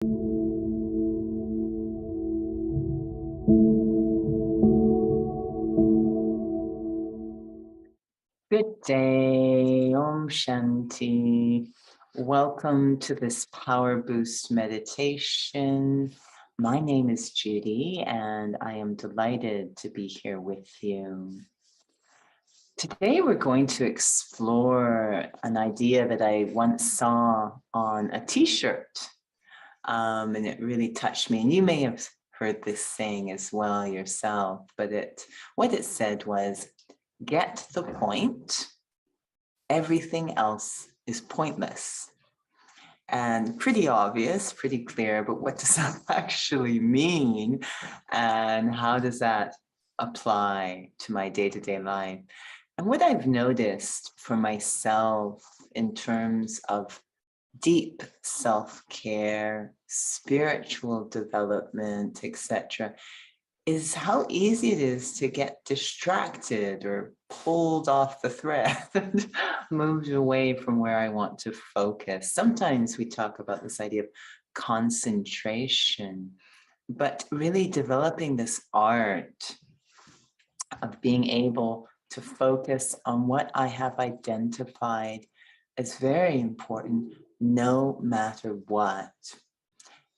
Good day, Om Shanti. Welcome to this Power Boost meditation. My name is Judi, and I am delighted to be here with you. Today, we're going to explore an idea that I once saw on a t-shirt, and it really touched me. And you may have heard this saying as well yourself, but what it said was, get the point, everything else is pointless. And pretty obvious, pretty clear, but what does that actually mean? And how does that apply to my day-to-day life? And what I've noticed for myself in terms of deep self-care, spiritual development, etc., is how easy it is to get distracted or pulled off the thread and moved away from where I want to focus. Sometimes we talk about this idea of concentration, but really developing this art of being able to focus on what I have identified as very important, no matter what.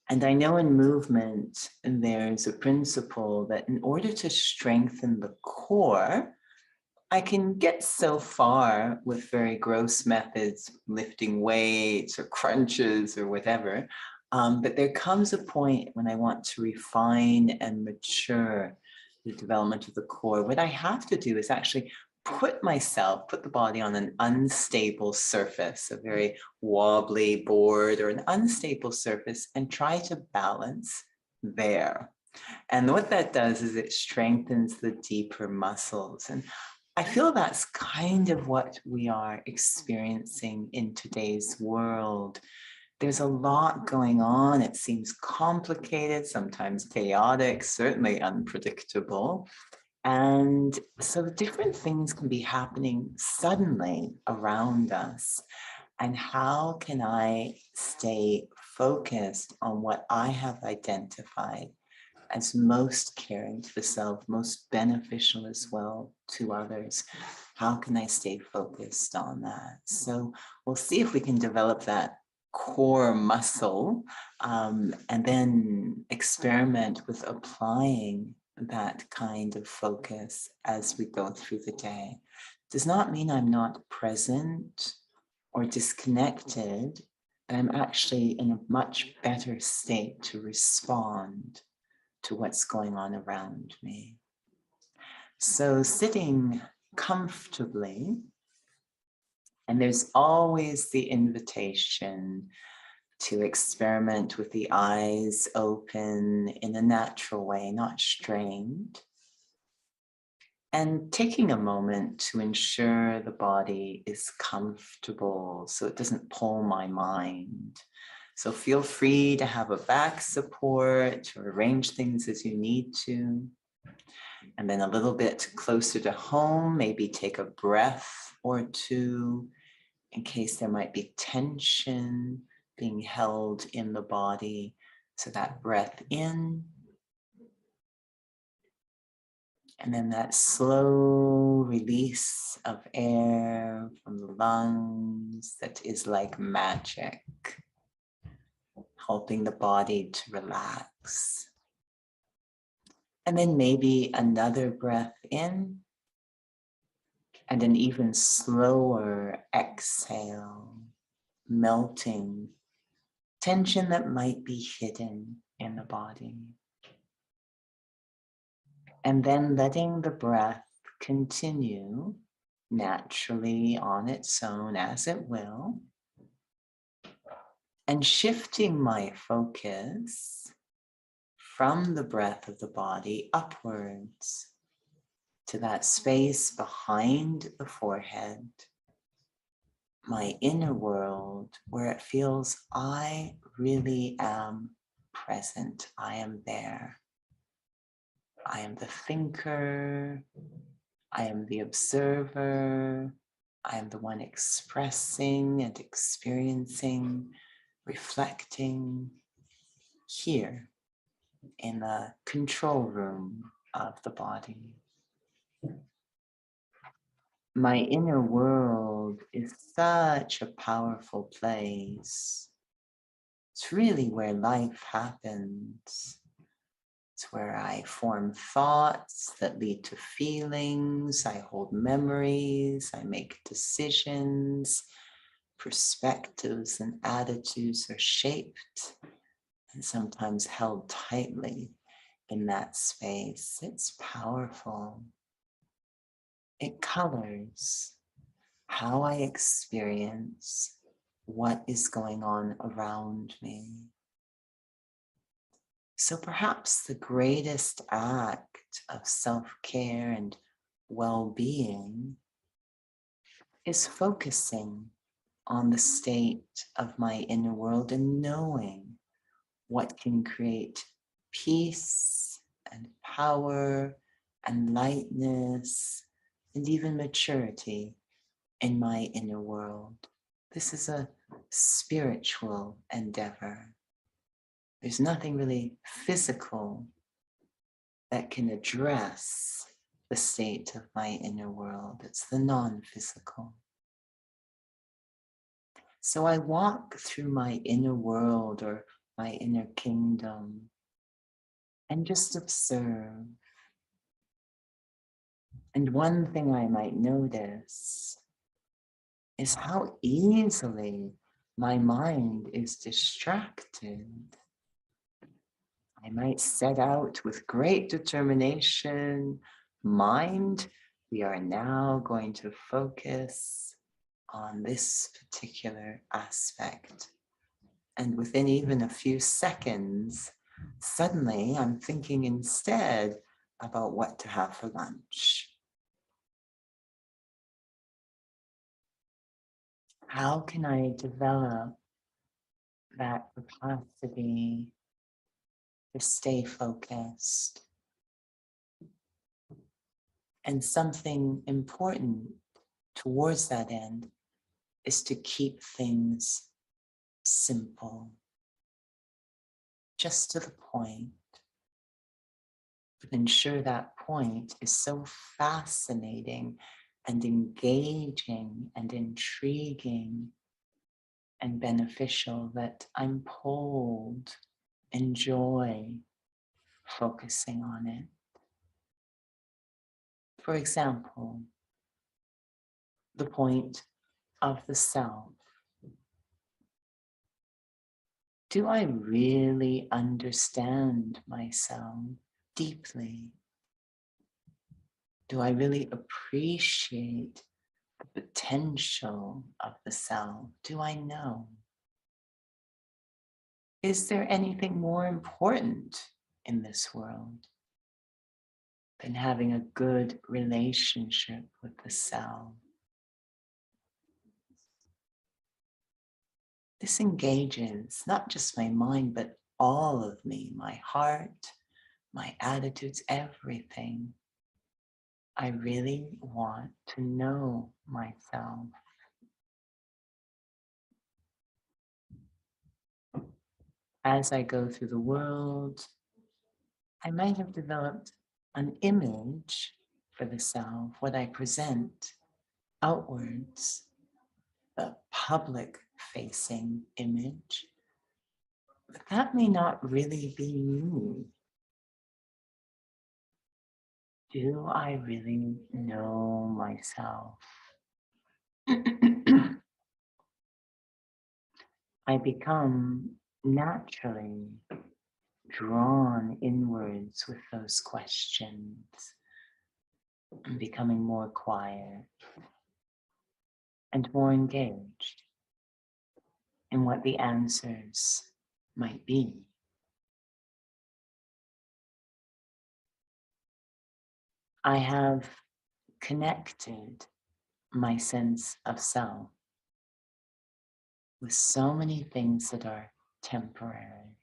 And I know in movement, there's a principle that in order to strengthen the core, I can get so far with very gross methods, lifting weights or crunches or whatever. But there comes a point when I want to refine and mature the development of the core. What I have to do is actually put the body on an unstable surface, a very wobbly board or an unstable surface, and try to balance there. And what that does is it strengthens the deeper muscles. And I feel that's kind of what we are experiencing in today's world. There's a lot going on. It seems complicated, sometimes chaotic, certainly unpredictable. And so different things can be happening suddenly around us. And how can I stay focused on what I have identified as most caring to the self, most beneficial as well to others? How can I stay focused on that? So we'll see if we can develop that core muscle and then experiment with applying that kind of focus as we go through the day. Does not mean I'm not present or disconnected, but I'm actually in a much better state to respond to what's going on around me. So sitting comfortably, and there's always the invitation to experiment with the eyes open in a natural way, not strained. And taking a moment to ensure the body is comfortable so it doesn't pull my mind. So feel free to have a back support or arrange things as you need to. And then a little bit closer to home, maybe take a breath or two in case there might be tension being held in the body. So that breath in, and then that slow release of air from the lungs that is like magic, helping the body to relax. And then maybe another breath in, and an even slower exhale, melting tension that might be hidden in the body. And then letting the breath continue naturally on its own as it will, and shifting my focus from the breath of the body upwards to that space behind the forehead, my inner world, where it feels I really am present. I am there. I am the thinker. I am the observer. I am the one expressing and experiencing, reflecting. here in the control room of the body. My inner world is such a powerful place. It's really where life happens. It's where I form thoughts that lead to feelings. I hold memories. I make decisions. Perspectives and attitudes are shaped and sometimes held tightly in that space. It's powerful. It colors how I experience what is going on around me. So perhaps the greatest act of self-care and well-being is focusing on the state of my inner world and knowing what can create peace and power and lightness and even maturity in my inner world. This is a spiritual endeavor. There's nothing really physical that can address the state of my inner world. It's the non-physical. So I walk through my inner world or my inner kingdom and just observe. And one thing I might notice is how easily my mind is distracted. I might set out with great determination. Mind, we are now going to focus on this particular aspect. And within even a few seconds, suddenly I'm thinking instead about what to have for lunch. How can I develop that capacity to stay focused? And something important towards that end is to keep things simple, just to the point, but ensure that point is so fascinating and engaging and intriguing and beneficial that I'm pulled, enjoy focusing on it. For example, the point of the self. Do I really understand myself deeply? Do I really appreciate the potential of the self? Do I know? Is there anything more important in this world than having a good relationship with the self? This engages not just my mind, but all of me, my heart, my attitudes, everything. I really want to know myself. As I go through the world, I might have developed an image for the self, what I present outwards, the public-facing image. But that may not really be me. Do I really know myself? I become naturally drawn inwards with those questions. I'm becoming more quiet and more engaged in what the answers might be. I have connected my sense of self with so many things that are temporary,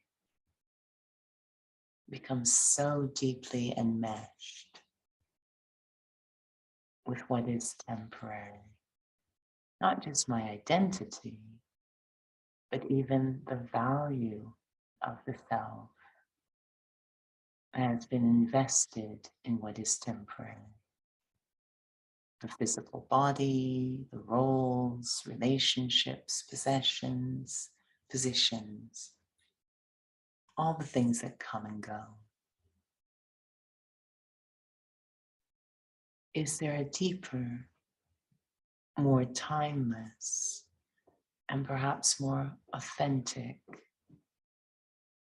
become so deeply enmeshed with what is temporary. Not just my identity, but even the value of the self has been invested in what is temporary. The physical body, the roles, relationships, possessions, positions, all the things that come and go. Is there a deeper, more timeless, and perhaps more authentic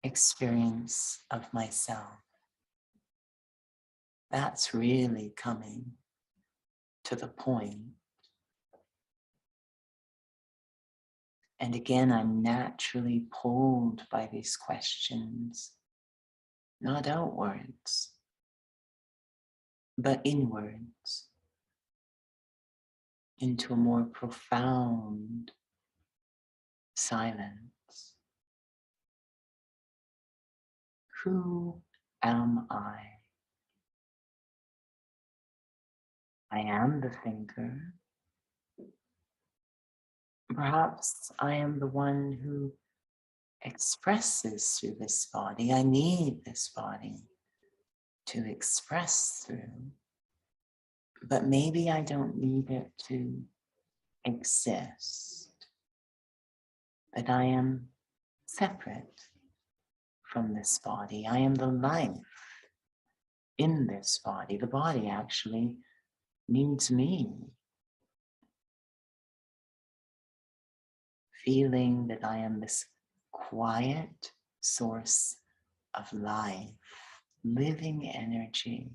experience of myself? That's really coming to the point. And again, I'm naturally pulled by these questions, not outwards, but inwards, into a more profound silence. Who am I? I am the thinker. Perhaps I am the one who expresses through this body. I need this body to express through, but maybe I don't need it to exist. That I am separate from this body. I am the life in this body. The body actually needs me. Feeling that I am this quiet source of life, living energy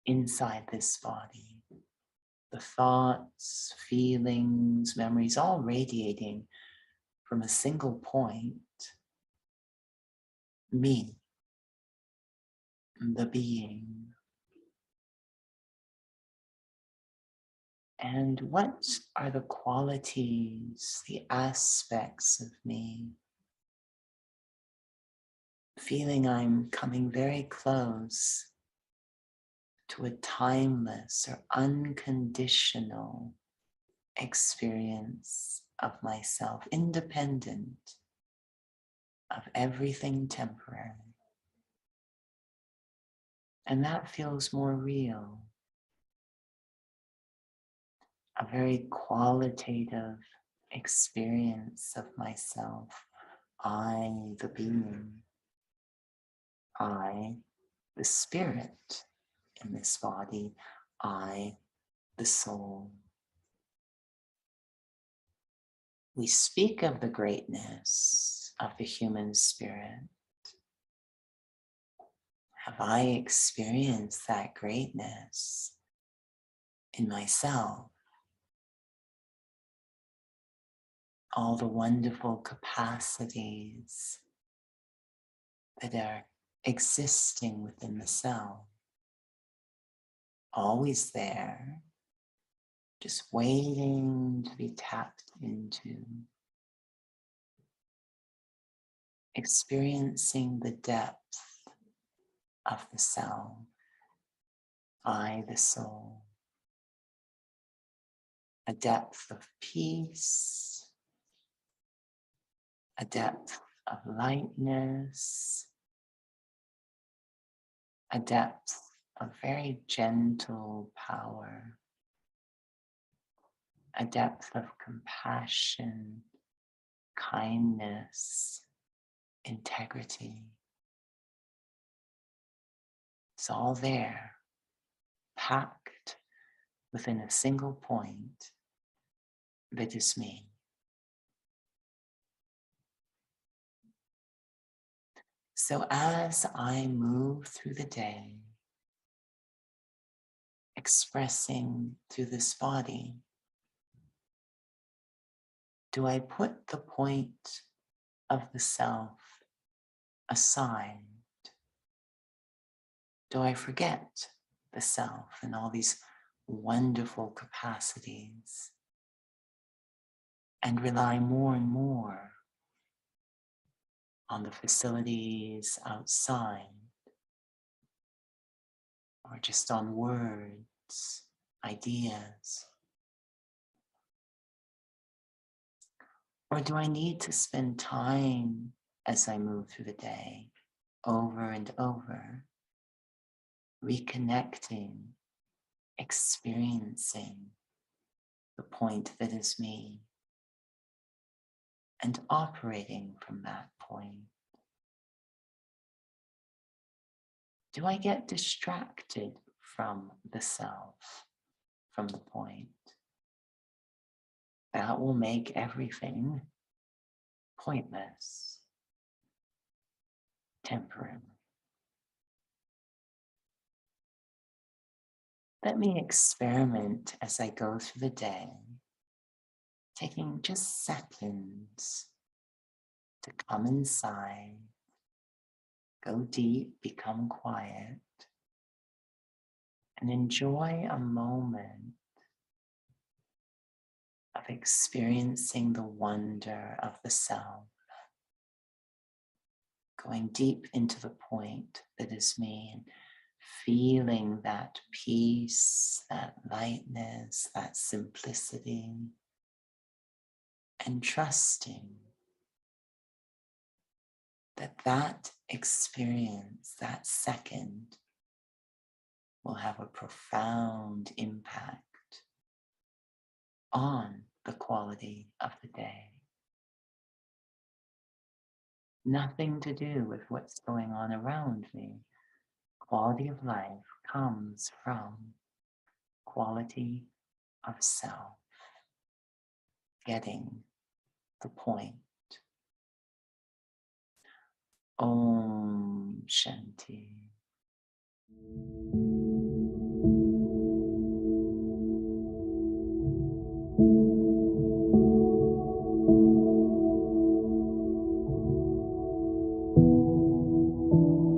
inside this body. The thoughts, feelings, memories, all radiating from a single point, me, the being. And what are the qualities, the aspects of me? Feeling I'm coming very close to a timeless or unconditional experience of myself, independent of everything temporary. And that feels more real. A very qualitative experience of myself. I, the being. I, the spirit in this body. I, the soul. We speak of the greatness of the human spirit. Have I experienced that greatness in myself? All the wonderful capacities that are existing within the self, always there, just waiting to be tapped into, experiencing the depth of the self, I, the soul, a depth of peace, a depth of lightness, a depth of very gentle power, a depth of compassion, kindness, integrity. It's all there, packed within a single point that is me. So as I move through the day, expressing through this body, do I put the point of the self aside? Do I forget the self and all these wonderful capacities and rely more and more on the facilities outside or just on words, ideas? Or do I need to spend time as I move through the day over and over, reconnecting, experiencing the point that is me and operating from that point? Do I get distracted from the self, from the point? That will make everything pointless, temporary. Let me experiment as I go through the day, taking just seconds to come inside, go deep, become quiet, and enjoy a moment of experiencing the wonder of the self, going deep into the point that is me, and feeling that peace, that lightness, that simplicity, and trusting that that experience, that second, will have a profound impact on the quality of the day. Nothing to do with what's going on around me. Quality of life comes from quality of self, getting the point. Om Shanti.